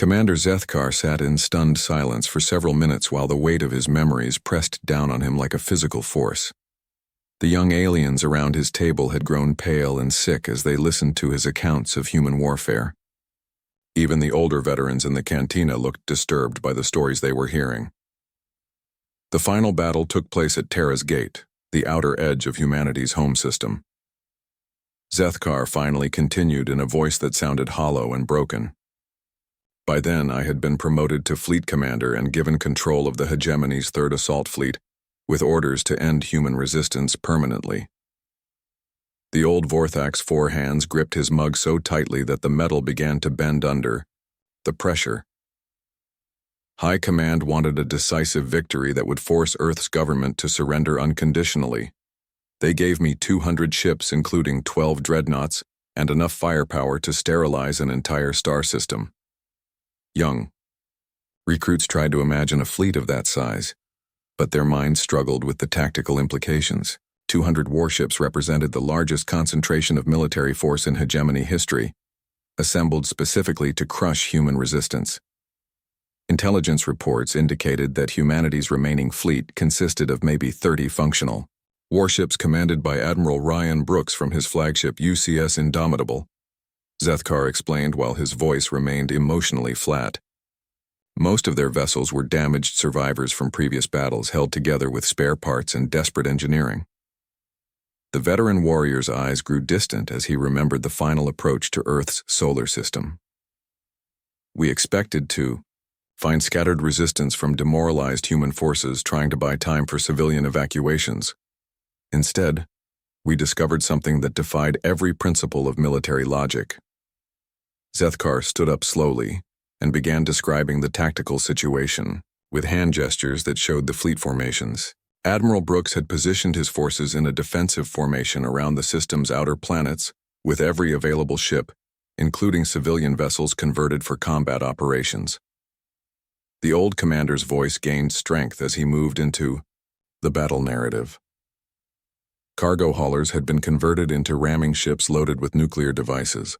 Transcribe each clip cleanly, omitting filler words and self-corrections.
Commander Zethkar sat in stunned silence for several minutes while the weight of his memories pressed down on him like a physical force. The young aliens around his table had grown pale and sick as they listened to his accounts of human warfare. Even the older veterans in the cantina looked disturbed by the stories they were hearing. The final battle took place at Terra's Gate, the outer edge of humanity's home system. Zethkar finally continued in a voice that sounded hollow and broken. By then, I had been promoted to fleet commander and given control of the hegemony's 3rd Assault Fleet, with orders to end human resistance permanently. The old Vorthak's 4 hands gripped his mug so tightly that the metal began to bend under the pressure. High Command wanted a decisive victory that would force Earth's government to surrender unconditionally. They gave me 200 ships, including 12 dreadnoughts, and enough firepower to sterilize an entire star system. Young recruits tried to imagine a fleet of that size, but their minds struggled with the tactical implications. 200 warships represented the largest concentration of military force in hegemony history, assembled specifically to crush human resistance. Intelligence reports indicated that humanity's remaining fleet consisted of maybe 30 functional warships commanded by Admiral Ryan Brooks from his flagship UCS Indomitable, Zethkar explained while his voice remained emotionally flat. Most of their vessels were damaged survivors from previous battles held together with spare parts and desperate engineering. The veteran warrior's eyes grew distant as he remembered the final approach to Earth's solar system. We expected to find scattered resistance from demoralized human forces trying to buy time for civilian evacuations. Instead, we discovered something that defied every principle of military logic. Zethkar stood up slowly and began describing the tactical situation, with hand gestures that showed the fleet formations. Admiral Brooks had positioned his forces in a defensive formation around the system's outer planets, with every available ship, including civilian vessels converted for combat operations. The old commander's voice gained strength as he moved into the battle narrative. Cargo haulers had been converted into ramming ships loaded with nuclear devices.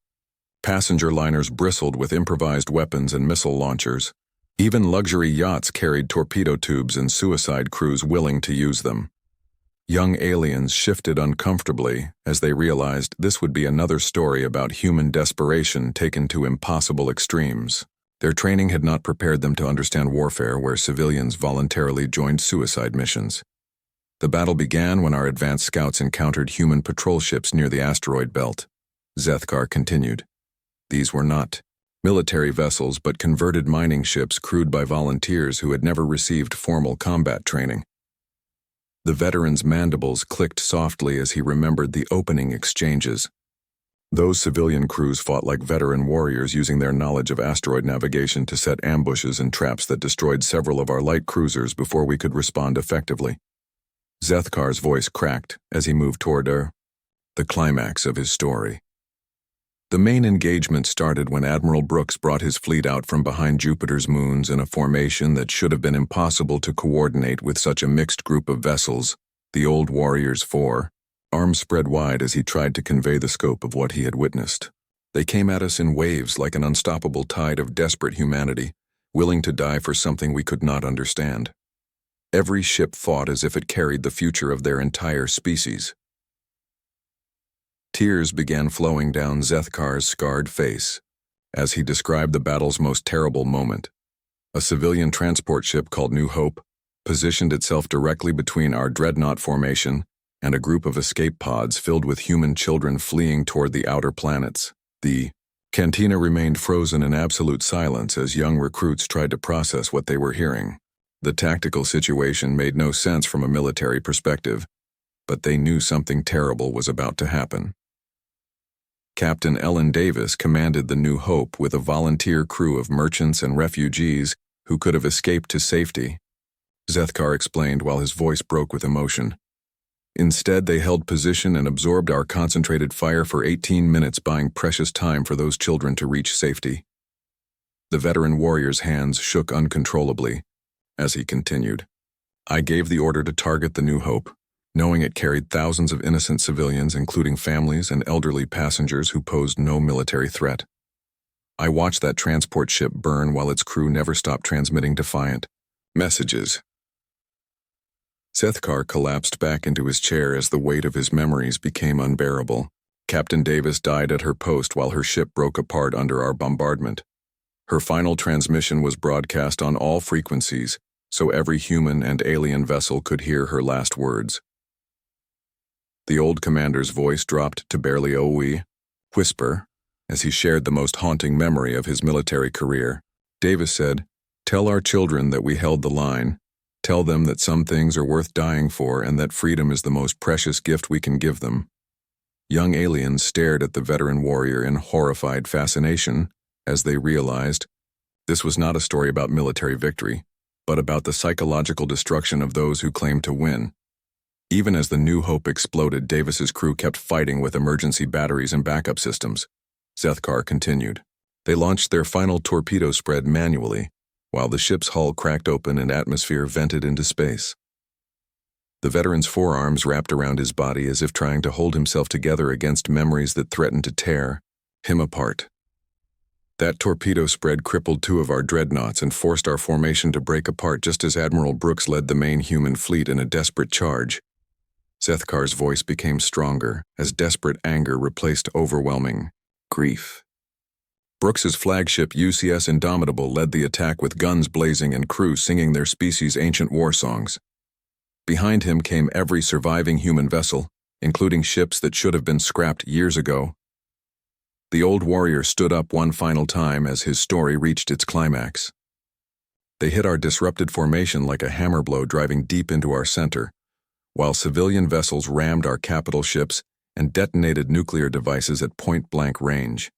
Passenger liners bristled with improvised weapons and missile launchers. Even luxury yachts carried torpedo tubes and suicide crews willing to use them. Young aliens shifted uncomfortably as they realized this would be another story about human desperation taken to impossible extremes. Their training had not prepared them to understand warfare where civilians voluntarily joined suicide missions. The battle began when our advanced scouts encountered human patrol ships near the asteroid belt. Zethkar continued. These were not military vessels but converted mining ships crewed by volunteers who had never received formal combat training. The veteran's mandibles clicked softly as he remembered the opening exchanges. Those civilian crews fought like veteran warriors using their knowledge of asteroid navigation to set ambushes and traps that destroyed several of our light cruisers before we could respond effectively. Zethkar's voice cracked as he moved toward the climax of his story. The main engagement started when Admiral Brooks brought his fleet out from behind Jupiter's moons in a formation that should have been impossible to coordinate with such a mixed group of vessels, the Old Warrior's 4, arms spread wide as he tried to convey the scope of what he had witnessed. They came at us in waves like an unstoppable tide of desperate humanity, willing to die for something we could not understand. Every ship fought as if it carried the future of their entire species. Tears began flowing down Zethkar's scarred face as he described the battle's most terrible moment. A civilian transport ship called New Hope positioned itself directly between our dreadnought formation and a group of escape pods filled with human children fleeing toward the outer planets. The cantina remained frozen in absolute silence as young recruits tried to process what they were hearing. The tactical situation made no sense from a military perspective, but they knew something terrible was about to happen. Captain Ellen Davis commanded the New Hope with a volunteer crew of merchants and refugees who could have escaped to safety, Zethkar explained while his voice broke with emotion. Instead, they held position and absorbed our concentrated fire for 18 minutes, buying precious time for those children to reach safety. The veteran warrior's hands shook uncontrollably as he continued. I gave the order to target the New Hope, knowing it carried thousands of innocent civilians, including families and elderly passengers who posed no military threat. I watched that transport ship burn while its crew never stopped transmitting defiant messages. Sethkar collapsed back into his chair as the weight of his memories became unbearable. Captain Davis died at her post while her ship broke apart under our bombardment. Her final transmission was broadcast on all frequencies, so every human and alien vessel could hear her last words. The old commander's voice dropped to barely a whisper as he shared the most haunting memory of his military career. Davis said, "Tell our children that we held the line. Tell them that some things are worth dying for and that freedom is the most precious gift we can give them." Young aliens stared at the veteran warrior in horrified fascination as they realized this was not a story about military victory, but about the psychological destruction of those who claimed to win. Even as the New Hope exploded, Davis's crew kept fighting with emergency batteries and backup systems. Sethkar continued. They launched their final torpedo spread manually, while the ship's hull cracked open and atmosphere vented into space. The veteran's forearms wrapped around his body as if trying to hold himself together against memories that threatened to tear him apart. That torpedo spread crippled 2 of our dreadnoughts and forced our formation to break apart just as Admiral Brooks led the main human fleet in a desperate charge. Sethkar's voice became stronger as desperate anger replaced overwhelming grief. Brooks's flagship UCS Indomitable led the attack with guns blazing and crew singing their species' ancient war songs. Behind him came every surviving human vessel, including ships that should have been scrapped years ago. The old warrior stood up one final time as his story reached its climax. They hit our disrupted formation like a hammer blow, driving deep into our center, while civilian vessels rammed our capital ships and detonated nuclear devices at point-blank range.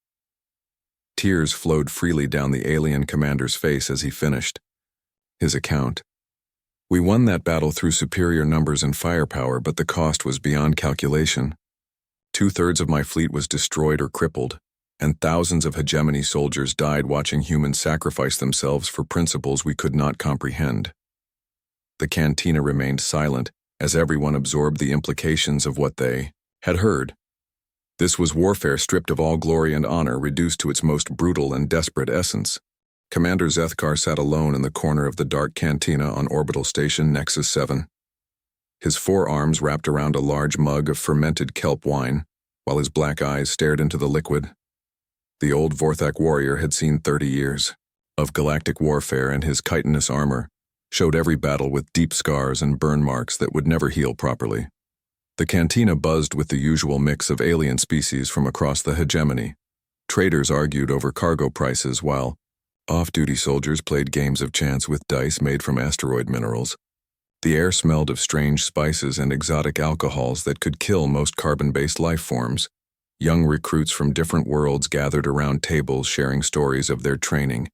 Tears flowed freely down the alien commander's face as he finished his account. We won that battle through superior numbers and firepower, but the cost was beyond calculation. 2/3 of my fleet was destroyed or crippled, and thousands of hegemony soldiers died watching humans sacrifice themselves for principles we could not comprehend. The cantina remained silent as everyone absorbed the implications of what they had heard. This was warfare stripped of all glory and honor, reduced to its most brutal and desperate essence. Commander Sethkar sat alone in the corner of the dark cantina on orbital station Nexus 7. His forearms wrapped around a large mug of fermented kelp wine, while his black eyes stared into the liquid. The old Vorthak warrior had seen 30 years of galactic warfare, and his chitinous armor showed every battle with deep scars and burn marks that would never heal properly. The cantina buzzed with the usual mix of alien species from across the hegemony. Traders argued over cargo prices while off-duty soldiers played games of chance with dice made from asteroid minerals. The air smelled of strange spices and exotic alcohols that could kill most carbon-based life forms. Young recruits from different worlds gathered around tables sharing stories of their training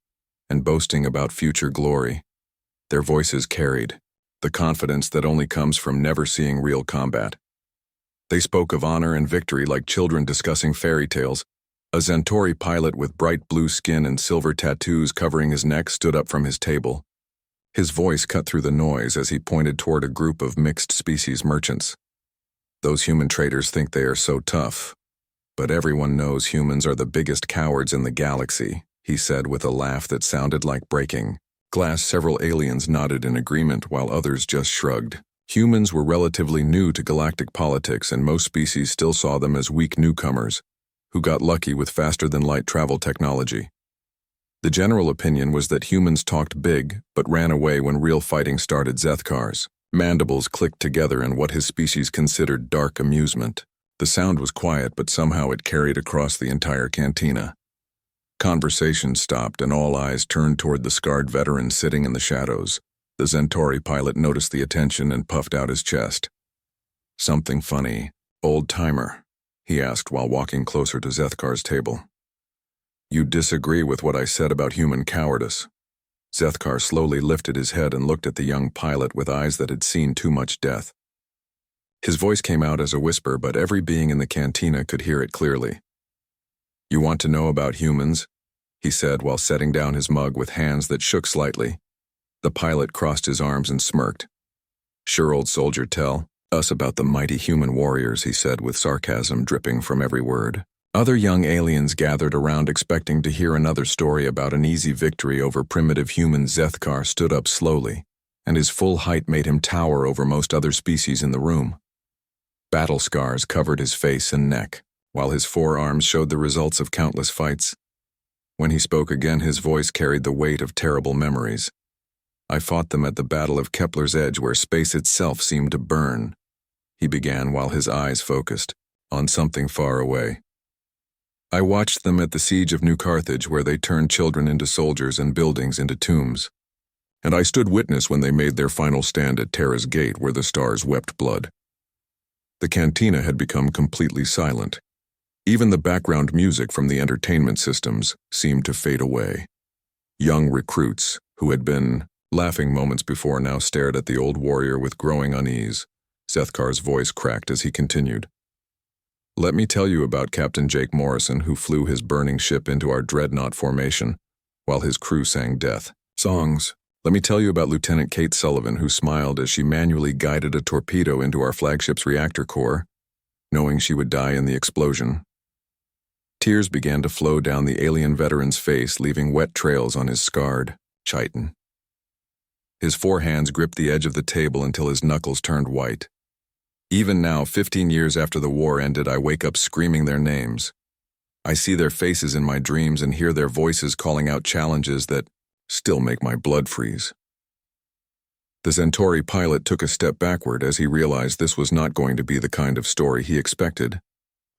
and boasting about future glory. Their voices carried the confidence that only comes from never seeing real combat. They spoke of honor and victory like children discussing fairy tales. A Centauri pilot with bright blue skin and silver tattoos covering his neck stood up from his table. His voice cut through the noise as he pointed toward a group of mixed-species merchants. "Those human traders think they are so tough, but everyone knows humans are the biggest cowards in the galaxy," he said with a laugh that sounded like breaking glass. Several aliens nodded in agreement while others just shrugged. Humans were relatively new to galactic politics, and most species still saw them as weak newcomers who got lucky with faster-than-light travel technology. The general opinion was that humans talked big but ran away when real fighting started. Sethkar's mandibles clicked together in what his species considered dark amusement. The sound was quiet, but somehow it carried across the entire cantina. Conversation stopped and all eyes turned toward the scarred veteran sitting in the shadows. The Centauri pilot noticed the attention and puffed out his chest. "Something funny, old-timer?" he asked while walking closer to Sethkar's table. "You disagree with what I said about human cowardice?" Sethkar slowly lifted his head and looked at the young pilot with eyes that had seen too much death. His voice came out as a whisper, but every being in the cantina could hear it clearly. "You want to know about humans?" he said while setting down his mug with hands that shook slightly. The pilot crossed his arms and smirked. "Sure, old soldier, tell us about the mighty human warriors," he said with sarcasm dripping from every word. Other young aliens gathered around expecting to hear another story about an easy victory over primitive human. Zethkar stood up slowly, and his full height made him tower over most other species in the room. Battle scars covered his face and neck, while his forearms showed the results of countless fights. When he spoke again, his voice carried the weight of terrible memories. I fought them at the Battle of Kepler's Edge, where space itself seemed to burn. He began while his eyes focused on something far away. I watched them at the siege of New Carthage, where they turned children into soldiers and buildings into tombs. And I stood witness when they made their final stand at Terra's gate, where the stars wept blood. The cantina had become completely silent. Even the background music from the entertainment systems seemed to fade away. Young recruits, who had been laughing moments before, now stared at the old warrior with growing unease. Zethkar's voice cracked as he continued. Let me tell you about Captain Jake Morrison, who flew his burning ship into our dreadnought formation, while his crew sang death songs. Let me tell you about Lieutenant Kate Sullivan, who smiled as she manually guided a torpedo into our flagship's reactor core, knowing she would die in the explosion. Tears began to flow down the alien veteran's face, leaving wet trails on his scarred chitin. His forehands gripped the edge of the table until his knuckles turned white. Even now, 15 years after the war ended, I wake up screaming their names. I see their faces in my dreams and hear their voices calling out challenges that still make my blood freeze. The Centauri pilot took a step backward as he realized this was not going to be the kind of story he expected.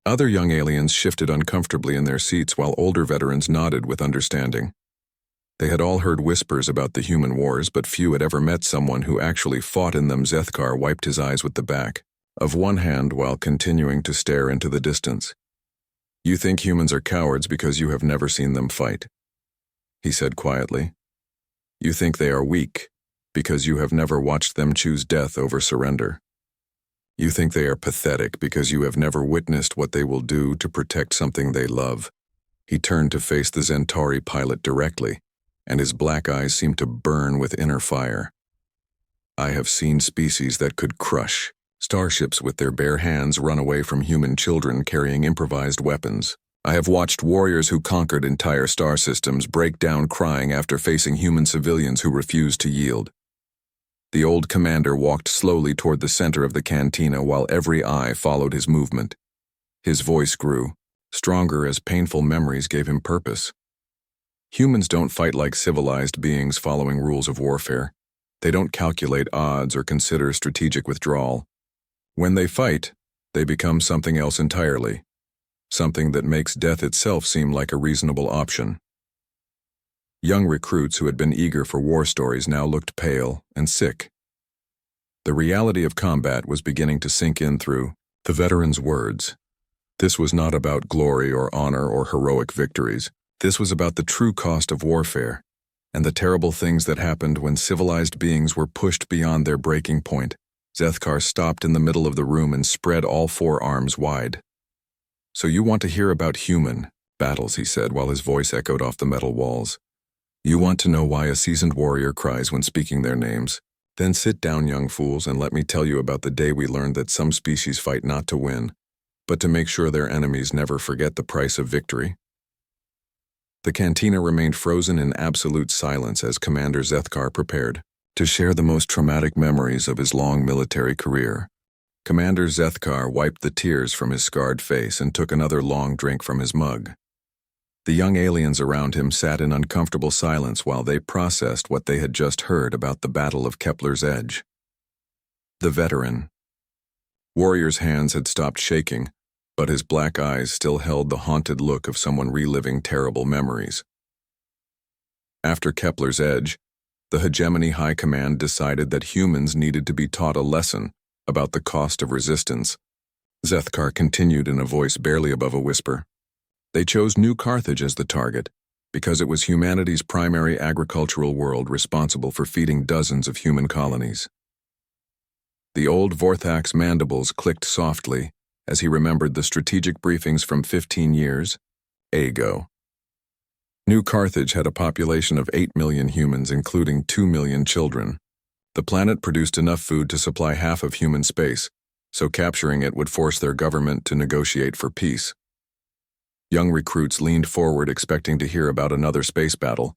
Other young aliens shifted uncomfortably in their seats while older veterans nodded with understanding. They had all heard whispers about the human wars, but few had ever met someone who actually fought in them. Zethkar wiped his eyes with the back of one hand while continuing to stare into the distance. You think humans are cowards because you have never seen them fight, he said quietly. You think they are weak because you have never watched them choose death over surrender. You think they are pathetic because you have never witnessed what they will do to protect something they love. He turned to face the Centauri pilot directly, and his black eyes seemed to burn with inner fire. I have seen species that could crush starships with their bare hands run away from human children carrying improvised weapons. I have watched warriors who conquered entire star systems break down crying after facing human civilians who refused to yield. The old commander walked slowly toward the center of the cantina while every eye followed his movement. His voice grew, stronger as painful memories gave him purpose. Humans don't fight like civilized beings following rules of warfare. They don't calculate odds or consider strategic withdrawal. When they fight, they become something else entirely, something that makes death itself seem like a reasonable option. Young recruits who had been eager for war stories now looked pale and sick. The reality of combat was beginning to sink in through the veterans' words. This was not about glory or honor or heroic victories. This was about the true cost of warfare and the terrible things that happened when civilized beings were pushed beyond their breaking point. Zethkar stopped in the middle of the room and spread all four arms wide. So you want to hear about human battles, he said while his voice echoed off the metal walls. You want to know why a seasoned warrior cries when speaking their names? Then sit down, young fools, and let me tell you about the day we learned that some species fight not to win, but to make sure their enemies never forget the price of victory. The cantina remained frozen in absolute silence as Commander Zethkar prepared to share the most traumatic memories of his long military career. Commander Zethkar wiped the tears from his scarred face and took another long drink from his mug. The young aliens around him sat in uncomfortable silence while they processed what they had just heard about the Battle of Kepler's Edge. The veteran. Warrior's hands had stopped shaking, but his black eyes still held the haunted look of someone reliving terrible memories. After Kepler's Edge, the Hegemony High Command decided that humans needed to be taught a lesson about the cost of resistance. Zethkar continued in a voice barely above a whisper. They chose New Carthage as the target because it was humanity's primary agricultural world responsible for feeding dozens of human colonies. The old Vorthak's mandibles clicked softly as he remembered the strategic briefings from 15 years ago. New Carthage had a population of 8 million humans, including 2 million children. The planet produced enough food to supply half of human space, so capturing it would force their government to negotiate for peace. Young recruits leaned forward expecting to hear about another space battle,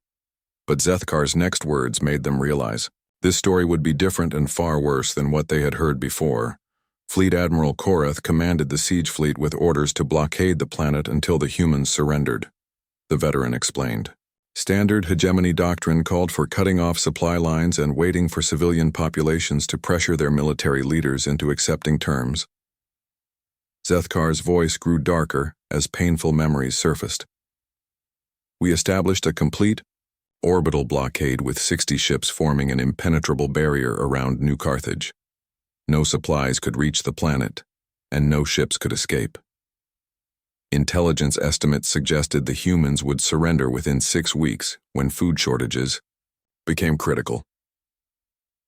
but Zethkar's next words made them realize this story would be different and far worse than what they had heard before. Fleet Admiral Korath commanded the siege fleet with orders to blockade the planet until the humans surrendered. The veteran explained. Standard hegemony doctrine called for cutting off supply lines and waiting for civilian populations to pressure their military leaders into accepting terms. Zethkar's voice grew darker as painful memories surfaced. We established a complete, orbital blockade with 60 ships forming an impenetrable barrier around New Carthage. No supplies could reach the planet, and no ships could escape. Intelligence estimates suggested the humans would surrender within 6 weeks when food shortages became critical.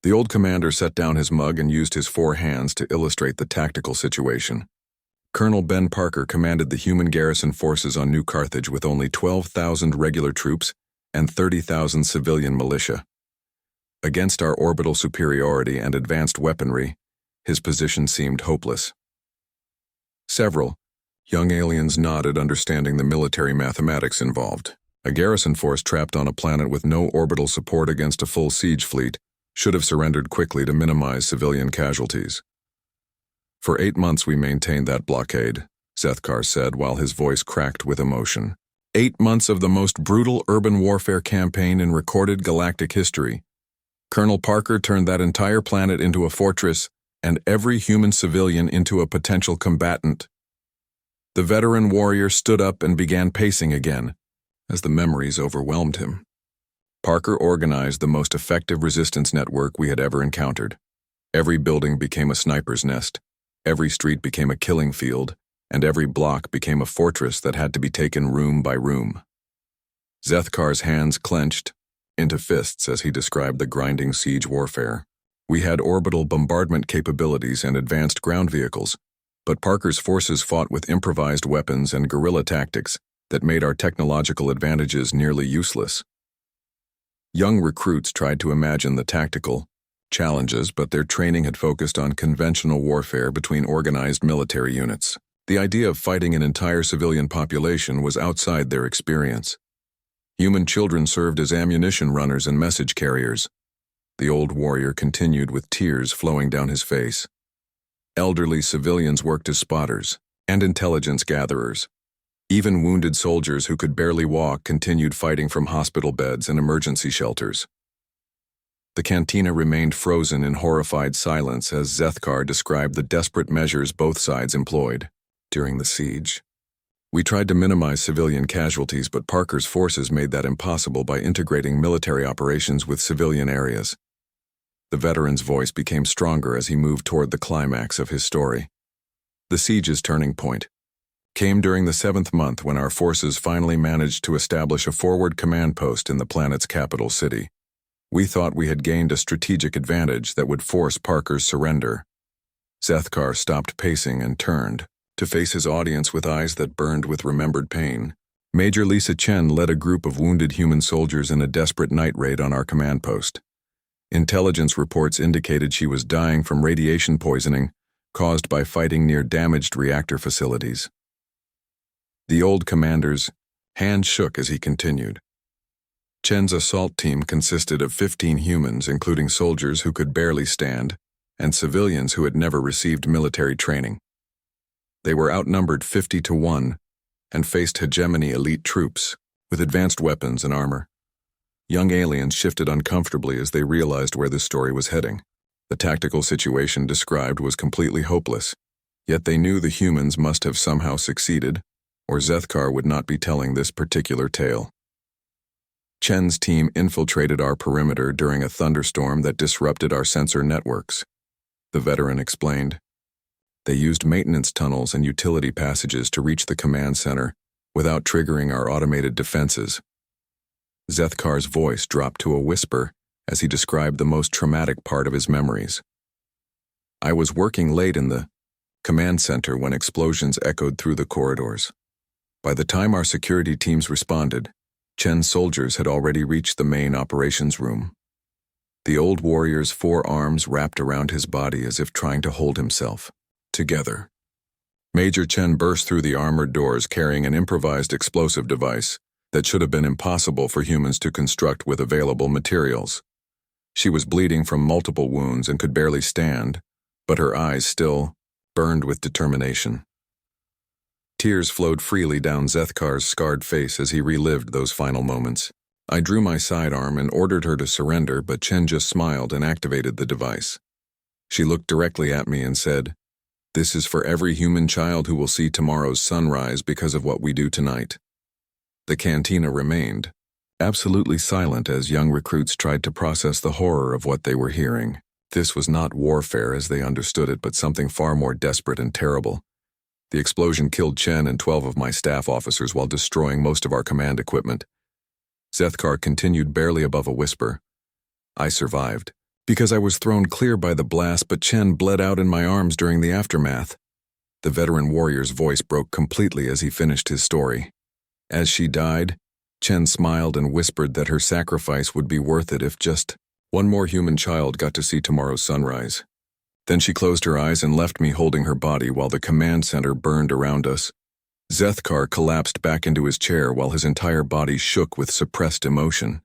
The old commander set down his mug and used his 4 hands to illustrate the tactical situation. Colonel Ben Parker commanded the human garrison forces on New Carthage with only 12,000 regular troops and 30,000 civilian militia. Against our orbital superiority and advanced weaponry, his position seemed hopeless. Several young aliens nodded, understanding the military mathematics involved. A garrison force trapped on a planet with no orbital support against a full siege fleet should have surrendered quickly to minimize civilian casualties. For 8 months we maintained that blockade, Zethkar said while his voice cracked with emotion. 8 months of the most brutal urban warfare campaign in recorded galactic history. Colonel Parker turned that entire planet into a fortress and every human civilian into a potential combatant. The veteran warrior stood up and began pacing again, as the memories overwhelmed him. Parker organized the most effective resistance network we had ever encountered. Every building became a sniper's nest, every street became a killing field, and every block became a fortress that had to be taken room by room. Zethkar's hands clenched into fists as he described the grinding siege warfare. We had orbital bombardment capabilities and advanced ground vehicles, but Parker's forces fought with improvised weapons and guerrilla tactics that made our technological advantages nearly useless. Young recruits tried to imagine the tactical challenges, but their training had focused on conventional warfare between organized military units. The idea of fighting an entire civilian population was outside their experience. Human children served as ammunition runners and message carriers. The old warrior continued with tears flowing down his face. Elderly civilians worked as spotters and intelligence gatherers. Even wounded soldiers who could barely walk continued fighting from hospital beds and emergency shelters. The cantina remained frozen in horrified silence as Zethkar described the desperate measures both sides employed during the siege. We tried to minimize civilian casualties, but Parker's forces made that impossible by integrating military operations with civilian areas. The veteran's voice became stronger as he moved toward the climax of his story. The siege's turning point came during the 7th month when our forces finally managed to establish a forward command post in the planet's capital city. We thought we had gained a strategic advantage that would force Parker's surrender. Zethkar stopped pacing and turned to face his audience with eyes that burned with remembered pain. Major Lisa Chen led a group of wounded human soldiers in a desperate night raid on our command post. Intelligence reports indicated she was dying from radiation poisoning caused by fighting near damaged reactor facilities. The old commander's hand shook as he continued. Chen's assault team consisted of 15 humans, including soldiers who could barely stand, and civilians who had never received military training. They were outnumbered 50-1 and faced hegemony elite troops with advanced weapons and armor. Young aliens shifted uncomfortably as they realized where this story was heading. The tactical situation described was completely hopeless, yet they knew the humans must have somehow succeeded, or Zethkar would not be telling this particular tale. Chen's team infiltrated our perimeter during a thunderstorm that disrupted our sensor networks. The veteran explained. They used maintenance tunnels and utility passages to reach the command center without triggering our automated defenses. Zethkar's voice dropped to a whisper as he described the most traumatic part of his memories. I was working late in the command center when explosions echoed through the corridors. By the time our security teams responded, Chen's soldiers had already reached the main operations room. The old warrior's 4 arms wrapped around his body as if trying to hold himself together. Major Chen burst through the armored doors carrying an improvised explosive device that should have been impossible for humans to construct with available materials. She was bleeding from multiple wounds and could barely stand, but her eyes still burned with determination. Tears flowed freely down Zethkar's scarred face as he relived those final moments. I drew my sidearm and ordered her to surrender, but Chen just smiled and activated the device. She looked directly at me and said, "This is for every human child who will see tomorrow's sunrise because of what we do tonight." The cantina remained absolutely silent as young recruits tried to process the horror of what they were hearing. This was not warfare as they understood it, but something far more desperate and terrible. The explosion killed Chen and 12 of my staff officers while destroying most of our command equipment. Zethkar continued barely above a whisper. "I survived because I was thrown clear by the blast, but Chen bled out in my arms during the aftermath." The veteran warrior's voice broke completely as he finished his story. As she died, Chen smiled and whispered that her sacrifice would be worth it if just one more human child got to see tomorrow's sunrise. Then she closed her eyes and left me holding her body while the command center burned around us. Zethkar collapsed back into his chair while his entire body shook with suppressed emotion.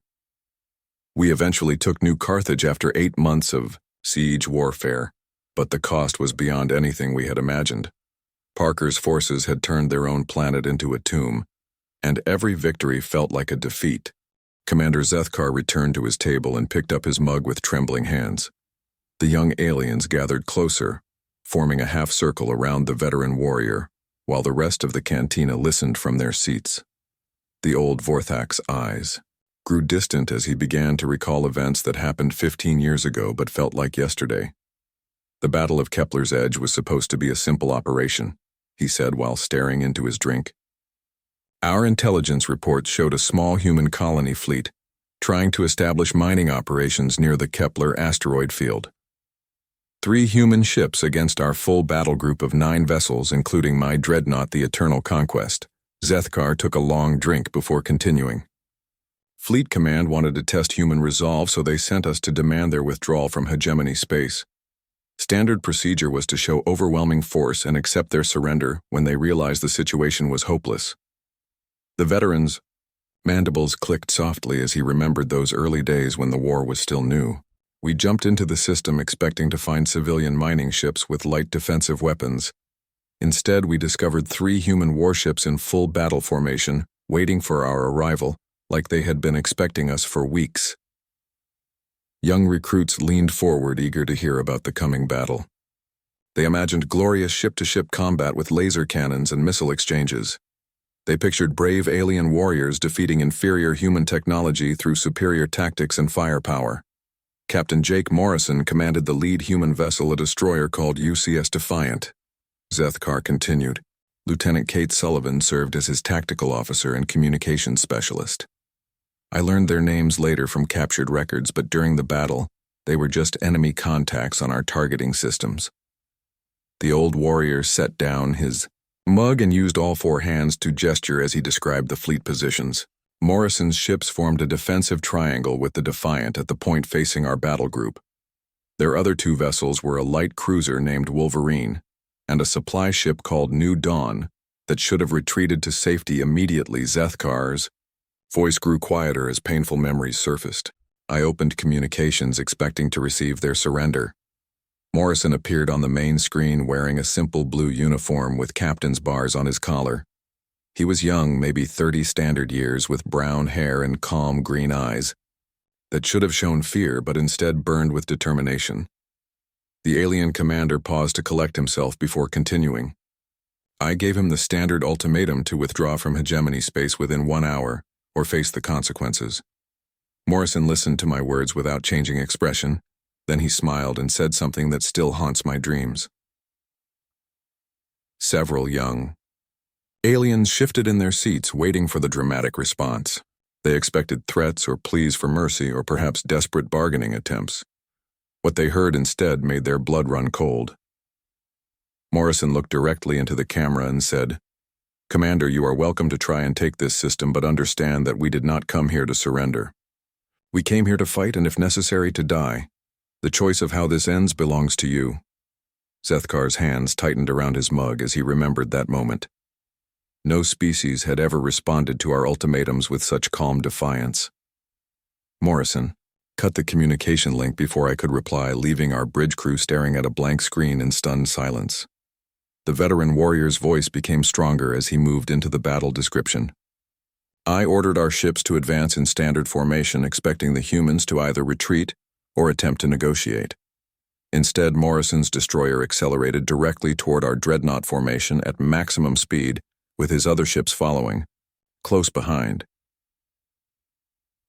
We eventually took New Carthage after 8 months of siege warfare, but the cost was beyond anything we had imagined. Parker's forces had turned their own planet into a tomb, and every victory felt like a defeat. Commander Zethkar returned to his table and picked up his mug with trembling hands. The young aliens gathered closer, forming a half-circle around the veteran warrior, while the rest of the cantina listened from their seats. The old Vorthak's eyes grew distant as he began to recall events that happened 15 years ago but felt like yesterday. The Battle of Kepler's Edge was supposed to be a simple operation, he said while staring into his drink. Our intelligence reports showed a small human colony fleet trying to establish mining operations near the Kepler asteroid field. 3 human ships against our full battle group of 9 vessels, including my dreadnought, the Eternal Conquest. Zethkar took a long drink before continuing. Fleet Command wanted to test human resolve, so they sent us to demand their withdrawal from hegemony space. Standard procedure was to show overwhelming force and accept their surrender when they realized the situation was hopeless. The veteran's mandibles clicked softly as he remembered those early days when the war was still new. We jumped into the system expecting to find civilian mining ships with light defensive weapons. Instead, we discovered 3 human warships in full battle formation, waiting for our arrival, like they had been expecting us for weeks. Young recruits leaned forward, eager to hear about the coming battle. They imagined glorious ship-to-ship combat with laser cannons and missile exchanges. They pictured brave alien warriors defeating inferior human technology through superior tactics and firepower. Captain Jake Morrison commanded the lead human vessel, a destroyer called UCS Defiant. Zethkar continued. Lieutenant Kate Sullivan served as his tactical officer and communications specialist. I learned their names later from captured records, but during the battle, they were just enemy contacts on our targeting systems. The old warrior set down his mug and used all 4 hands to gesture as he described the fleet positions. Morrison's ships formed a defensive triangle with the Defiant at the point facing our battle group. Their other 2 vessels were a light cruiser named Wolverine and a supply ship called New Dawn that should have retreated to safety immediately. Zethkar's voice grew quieter as painful memories surfaced. I opened communications expecting to receive their surrender. Morrison appeared on the main screen wearing a simple blue uniform with captain's bars on his collar. He was young, maybe 30 standard years, with brown hair and calm green eyes that should have shown fear but instead burned with determination. The alien commander paused to collect himself before continuing. I gave him the standard ultimatum to withdraw from hegemony space within 1 hour or face the consequences. Morrison listened to my words without changing expression. Then he smiled and said something that still haunts my dreams. Several young aliens shifted in their seats, waiting for the dramatic response. They expected threats or pleas for mercy or perhaps desperate bargaining attempts. What they heard instead made their blood run cold. Morrison looked directly into the camera and said, "Commander, you are welcome to try and take this system, but understand that we did not come here to surrender. We came here to fight and, if necessary, to die. The choice of how this ends belongs to you." Zethkar's hands tightened around his mug as he remembered that moment. No species had ever responded to our ultimatums with such calm defiance. Morrison, cut the communication link before I could reply, leaving our bridge crew staring at a blank screen in stunned silence. The veteran warrior's voice became stronger as he moved into the battle description. I ordered our ships to advance in standard formation, expecting the humans to either retreat or attempt to negotiate. Instead, Morrison's destroyer accelerated directly toward our dreadnought formation at maximum speed, with his other ships following, close behind.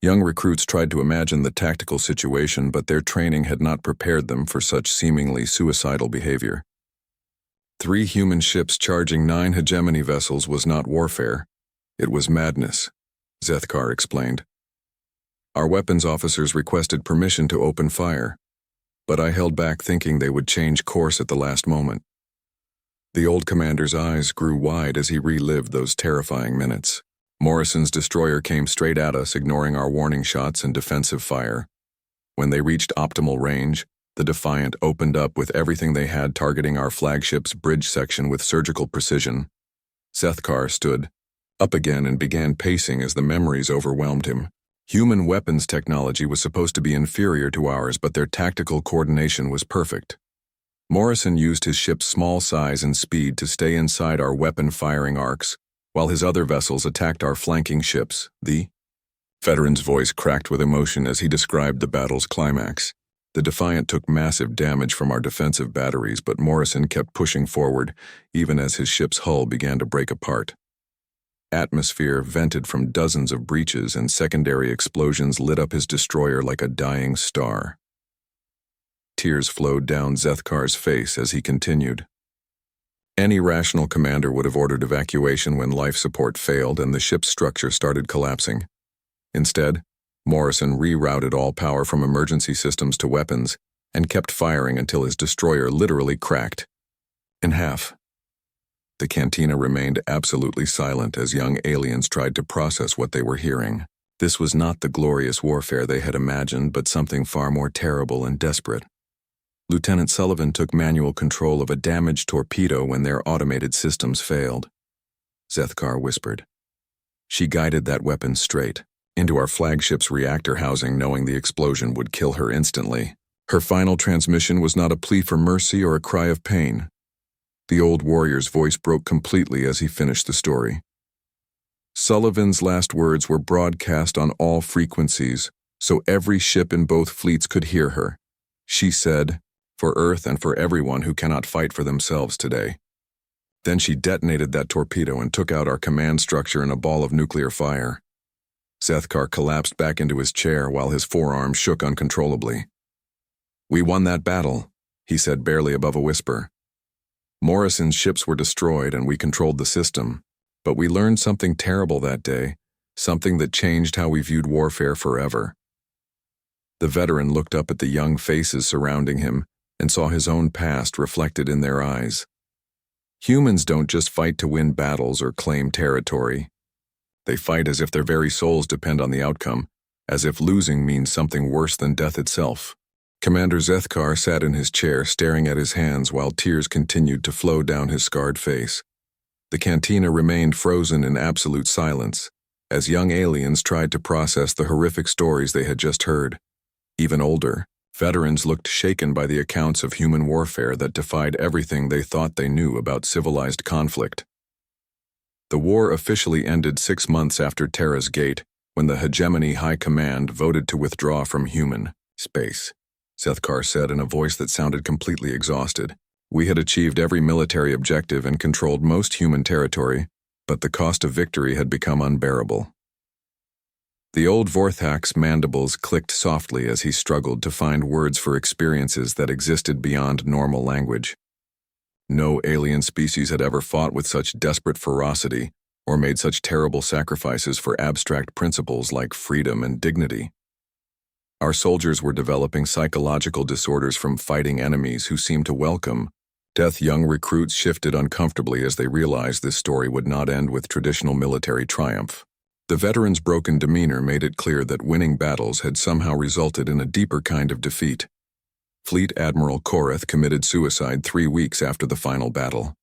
Young recruits tried to imagine the tactical situation, but their training had not prepared them for such seemingly suicidal behavior. 3 human ships charging 9 hegemony vessels was not warfare. It was madness, Zethkar explained. Our weapons officers requested permission to open fire, but I held back, thinking they would change course at the last moment. The old commander's eyes grew wide as he relived those terrifying minutes. Morrison's destroyer came straight at us, ignoring our warning shots and defensive fire. When they reached optimal range, the Defiant opened up with everything they had, targeting our flagship's bridge section with surgical precision. Zethkar stood up again and began pacing as the memories overwhelmed him. Human weapons technology was supposed to be inferior to ours, but their tactical coordination was perfect. Morrison used his ship's small size and speed to stay inside our weapon-firing arcs, while his other vessels attacked our flanking ships. The veteran's voice cracked with emotion as he described the battle's climax. The Defiant took massive damage from our defensive batteries, but Morrison kept pushing forward, even as his ship's hull began to break apart. Atmosphere vented from dozens of breaches, and secondary explosions lit up his destroyer like a dying star. Tears flowed down Zethkar's face as he continued. Any rational commander would have ordered evacuation when life support failed and the ship's structure started collapsing. Instead, Morrison rerouted all power from emergency systems to weapons and kept firing until his destroyer literally cracked in half. The cantina remained absolutely silent as young aliens tried to process what they were hearing. This was not the glorious warfare they had imagined, but something far more terrible and desperate. Lieutenant Sullivan took manual control of a damaged torpedo when their automated systems failed. Zethkar whispered. She guided that weapon straight into our flagship's reactor housing, knowing the explosion would kill her instantly. Her final transmission was not a plea for mercy or a cry of pain. The old warrior's voice broke completely as he finished the story. Sullivan's last words were broadcast on all frequencies, so every ship in both fleets could hear her. She said, "For Earth and for everyone who cannot fight for themselves today." Then she detonated that torpedo and took out our command structure in a ball of nuclear fire. Zethkar collapsed back into his chair while his forearms shook uncontrollably. "We won that battle," he said barely above a whisper. Morrison's ships were destroyed and we controlled the system, but we learned something terrible that day, something that changed how we viewed warfare forever. The veteran looked up at the young faces surrounding him and saw his own past reflected in their eyes. Humans don't just fight to win battles or claim territory. They fight as if their very souls depend on the outcome, as if losing means something worse than death itself. Commander Zethkar sat in his chair, staring at his hands while tears continued to flow down his scarred face. The cantina remained frozen in absolute silence, as young aliens tried to process the horrific stories they had just heard. Even older, veterans looked shaken by the accounts of human warfare that defied everything they thought they knew about civilized conflict. The war officially ended 6 months after Terra's Gate, when the Hegemony High Command voted to withdraw from human space. Zethkar said in a voice that sounded completely exhausted. We had achieved every military objective and controlled most human territory, but the cost of victory had become unbearable. The old Vorthak's mandibles clicked softly as he struggled to find words for experiences that existed beyond normal language. No alien species had ever fought with such desperate ferocity or made such terrible sacrifices for abstract principles like freedom and dignity. Our soldiers were developing psychological disorders from fighting enemies who seemed to welcome death. Young recruits shifted uncomfortably as they realized this story would not end with traditional military triumph. The veterans' broken demeanor made it clear that winning battles had somehow resulted in a deeper kind of defeat. Fleet Admiral Korath committed suicide 3 weeks after the final battle.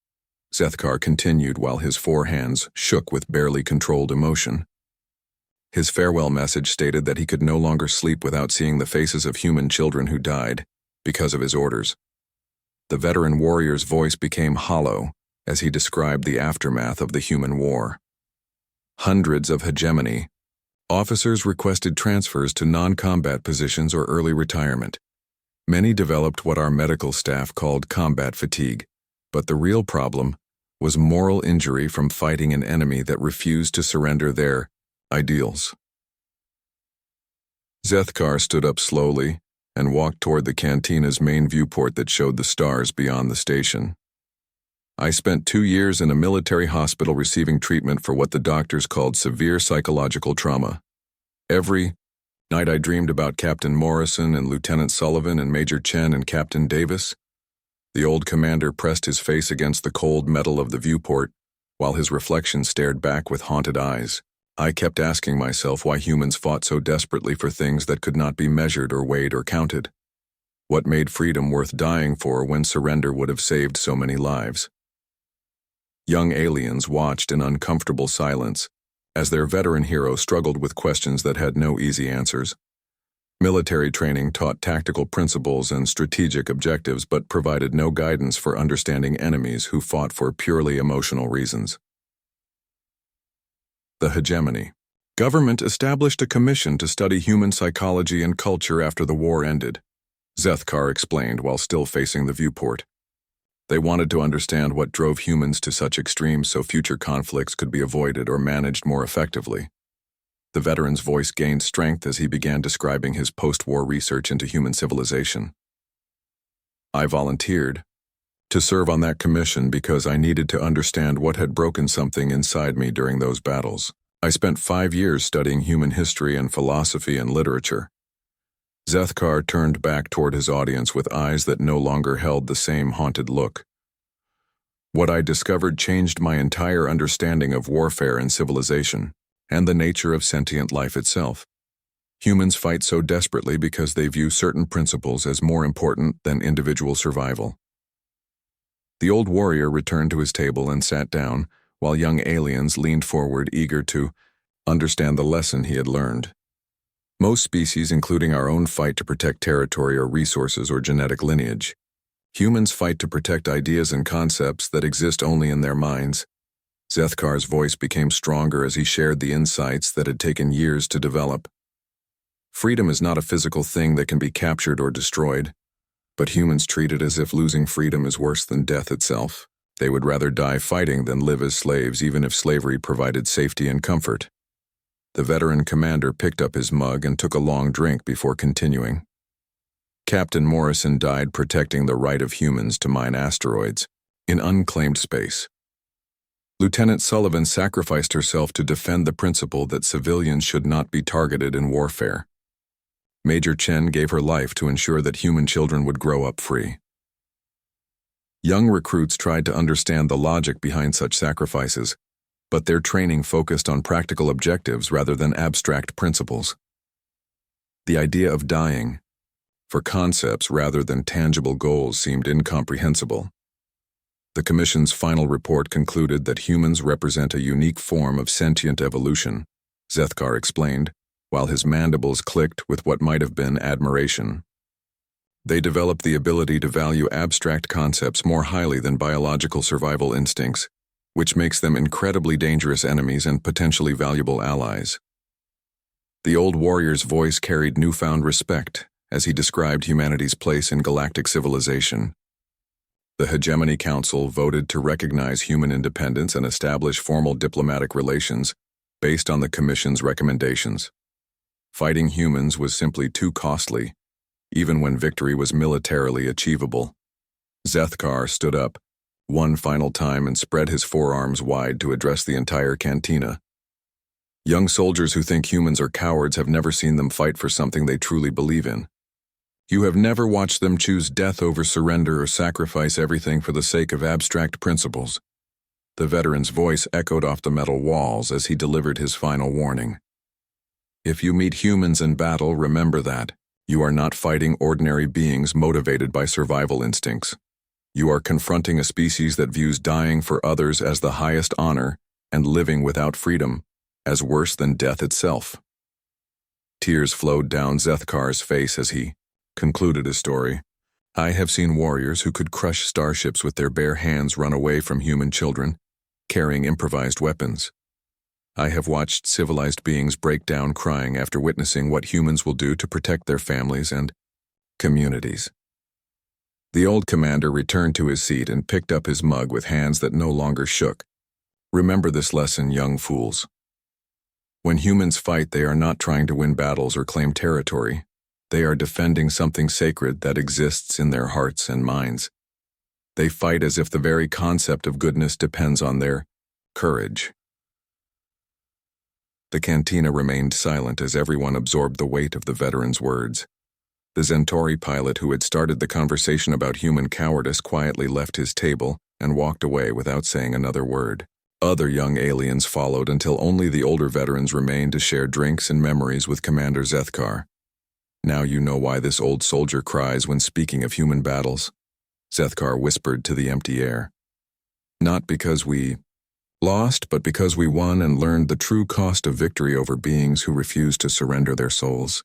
Zethkar continued while his four hands shook with barely controlled emotion. His farewell message stated that he could no longer sleep without seeing the faces of human children who died because of his orders. The veteran warrior's voice became hollow as he described the aftermath of the human war. Hundreds of hegemony. Officers requested transfers to non-combat positions or early retirement. Many developed what our medical staff called combat fatigue, but the real problem was moral injury from fighting an enemy that refused to surrender their ideals. Zethkar stood up slowly and walked toward the cantina's main viewport that showed the stars beyond the station. I spent 2 years in a military hospital receiving treatment for what the doctors called severe psychological trauma. Every night I dreamed about Captain Morrison and Lieutenant Sullivan and Major Chen and Captain Davis. The old commander pressed his face against the cold metal of the viewport, while his reflection stared back with haunted eyes. I kept asking myself why humans fought so desperately for things that could not be measured or weighed or counted. What made freedom worth dying for when surrender would have saved so many lives? Young aliens watched in uncomfortable silence as their veteran hero struggled with questions that had no easy answers. Military training taught tactical principles and strategic objectives but provided no guidance for understanding enemies who fought for purely emotional reasons. The hegemony. Government established a commission to study human psychology and culture after the war ended, Zethkar explained while still facing the viewport. They wanted to understand what drove humans to such extremes so future conflicts could be avoided or managed more effectively. The veteran's voice gained strength as he began describing his post-war research into human civilization. I volunteered to serve on that commission because I needed to understand what had broken something inside me during those battles. I spent 5 years studying human history and philosophy and literature. Zethkar turned back toward his audience with eyes that no longer held the same haunted look. What I discovered changed my entire understanding of warfare and civilization, and the nature of sentient life itself. Humans fight so desperately because they view certain principles as more important than individual survival. The old warrior returned to his table and sat down, while young aliens leaned forward eager to understand the lesson he had learned. Most species, including our own, fight to protect territory or resources or genetic lineage. Humans fight to protect ideas and concepts that exist only in their minds. Zethkar's voice became stronger as he shared the insights that had taken years to develop. Freedom is not a physical thing that can be captured or destroyed, but humans treat it as if losing freedom is worse than death itself. They would rather die fighting than live as slaves, even if slavery provided safety and comfort. The veteran commander picked up his mug and took a long drink before continuing. Captain Morrison died protecting the right of humans to mine asteroids in unclaimed space. Lieutenant Sullivan sacrificed herself to defend the principle that civilians should not be targeted in warfare. Major Chen gave her life to ensure that human children would grow up free. Young recruits tried to understand the logic behind such sacrifices, but their training focused on practical objectives rather than abstract principles. The idea of dying for concepts rather than tangible goals seemed incomprehensible. The Commission's final report concluded that humans represent a unique form of sentient evolution, Zethkar explained, while his mandibles clicked with what might have been admiration. They developed the ability to value abstract concepts more highly than biological survival instincts, which makes them incredibly dangerous enemies and potentially valuable allies. The old warrior's voice carried newfound respect as he described humanity's place in galactic civilization. The Hegemony Council voted to recognize human independence and establish formal diplomatic relations based on the Commission's recommendations. Fighting humans was simply too costly, even when victory was militarily achievable. Zethkar stood up one final time and spread his forearms wide to address the entire cantina. Young soldiers who think humans are cowards have never seen them fight for something they truly believe in. You have never watched them choose death over surrender or sacrifice everything for the sake of abstract principles. The veteran's voice echoed off the metal walls as he delivered his final warning. If you meet humans in battle, remember that You are not fighting ordinary beings motivated by survival instincts. You are confronting a species that views dying for others as the highest honor and living without freedom as worse than death itself. Tears flowed down Zethkar's face as he concluded his story. I have seen warriors who could crush starships with their bare hands run away from human children, carrying improvised weapons. I have watched civilized beings break down crying after witnessing what humans will do to protect their families and communities. The old commander returned to his seat and picked up his mug with hands that no longer shook. Remember this lesson, young fools. When humans fight, they are not trying to win battles or claim territory. They are defending something sacred that exists in their hearts and minds. They fight as if the very concept of goodness depends on their courage. The cantina remained silent as everyone absorbed the weight of the veteran's words. The Centauri pilot who had started the conversation about human cowardice quietly left his table and walked away without saying another word. Other young aliens followed until only the older veterans remained to share drinks and memories with Commander Zethkar. Now you know why this old soldier cries when speaking of human battles, Zethkar whispered to the empty air. Not because we lost, but because we won and learned the true cost of victory over beings who refused to surrender their souls.